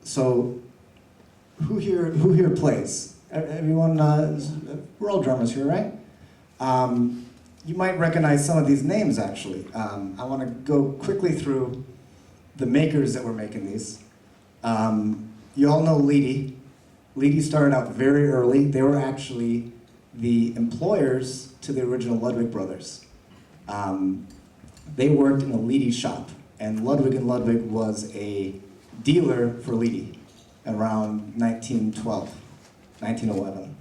So, who here plays? Everyone, we're all drummers here, right? You might recognize some of these names, actually. I want to go quickly through the makers that were making these. You all know Leedy. Leedy started out very early. They were actually the employers to the original Ludwig brothers. They worked in a Leedy shop, and Ludwig was a dealer for Leedy around 1912, 1911.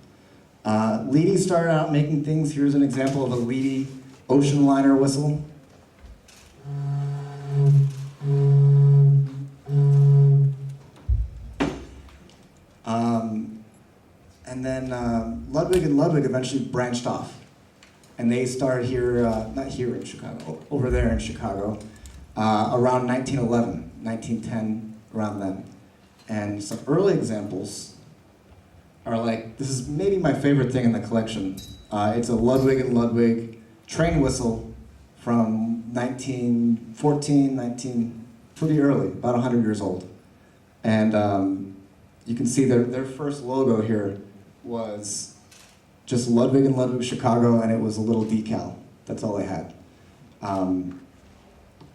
Leedy started out making things. Here's an example of a Leedy ocean liner whistle. And then Ludwig eventually branched off. And they started here, not here in Chicago, over there in Chicago, around 1911, 1910, around then. And some early examples are like, this is maybe my favorite thing in the collection. It's a Ludwig train whistle from 1914, pretty early, about 100 years old. And you can see their first logo here was just Ludwig Chicago, and it was a little decal. That's all they had.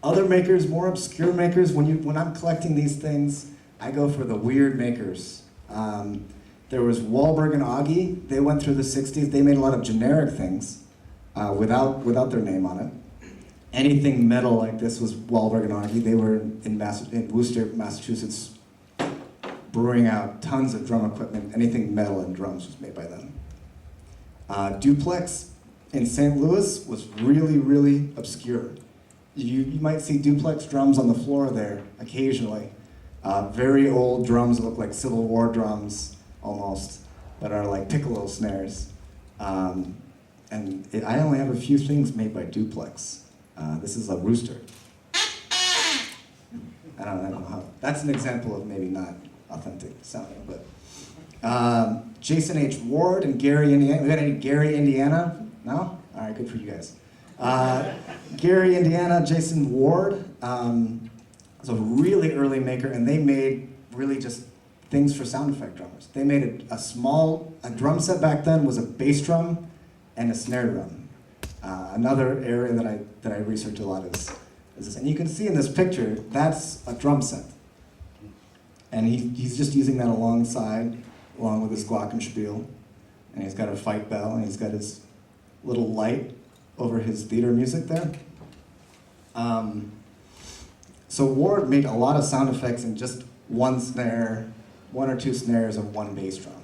Other makers, more obscure makers, when I'm collecting these things, I go for the weird makers. There was Wahlberg and Augie. They went through the 60s. They made a lot of generic things without their name on it. Anything metal like this was Wahlberg and Augie. They were in Worcester, Massachusetts, brewing out tons of drum equipment. Anything metal and drums was made by them. Duplex in St. Louis was really, really obscure. You might see duplex drums on the floor there occasionally. Very old drums that look like Civil War drums, almost, that are like piccolo snares. I only have a few things made by duplex. This is a rooster. I don't know how. That's an example of maybe not authentic sounding, but Jason H. Ward and Gary, Indiana. We got any Gary, Indiana? No? All right, good for you guys. Gary, Indiana, Jason Ward was a really early maker, and they made really just things for sound effect drummers. They made a drum set back then was a bass drum and a snare drum. Another area that I research a lot is this. And you can see in this picture, that's a drum set. And he's just using that along with his glockenspiel. And he's got a fight bell, and he's got his little light over his theater music there. So Ward made a lot of sound effects in just one snare, one or two snares of one bass drum.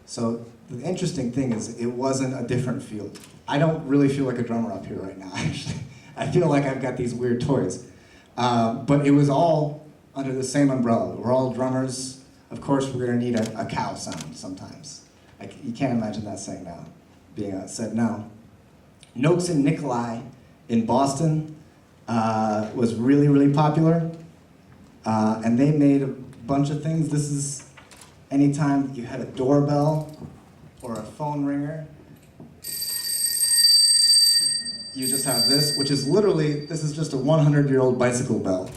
So the interesting thing is it wasn't a different field. I don't really feel like a drummer up here right now, actually. I feel like I've got these weird toys. But it was all under the same umbrella. We're all drummers. Of course, we're gonna need a cow sound sometimes. You can't imagine that saying now, being said now. Nokes and Nicolai in Boston was really, really popular. And they made a bunch of things. This is anytime you had a doorbell or a phone ringer, you just have this, which is literally, this is just a 100-year-old bicycle bell.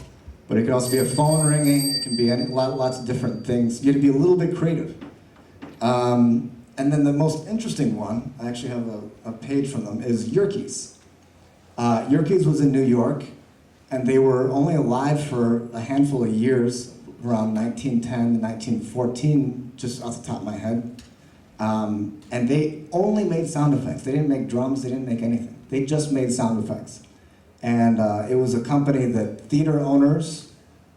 But it could also be a phone ringing, it can be lots of different things. You have to be a little bit creative. And then the most interesting one, I actually have a page from them, is Yerkes. Yerkes was in New York, and they were only alive for a handful of years, around 1910 to 1914, just off the top of my head. And they only made sound effects. They didn't make drums, they didn't make anything. They just made sound effects. And it was a company that theater owners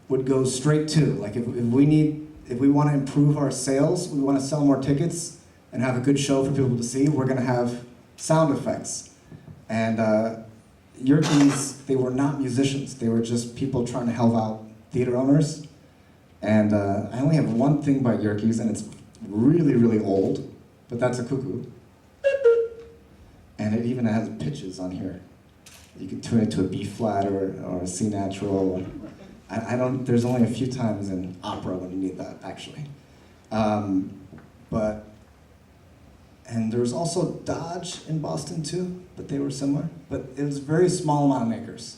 would go straight to. Like if we want to improve our sales, we want to sell more tickets and have a good show for people to see, we're going to have sound effects. And Yerkes, they were not musicians. They were just people trying to help out theater owners. And I only have one thing by Yerkes, and it's really, really old, but that's a cuckoo. And it even has pitches on here. You can tune it to a B flat or a C natural. There's only a few times in opera when you need that, actually. And there was also Dodge in Boston too, but they were similar. But it was a very small amount of makers.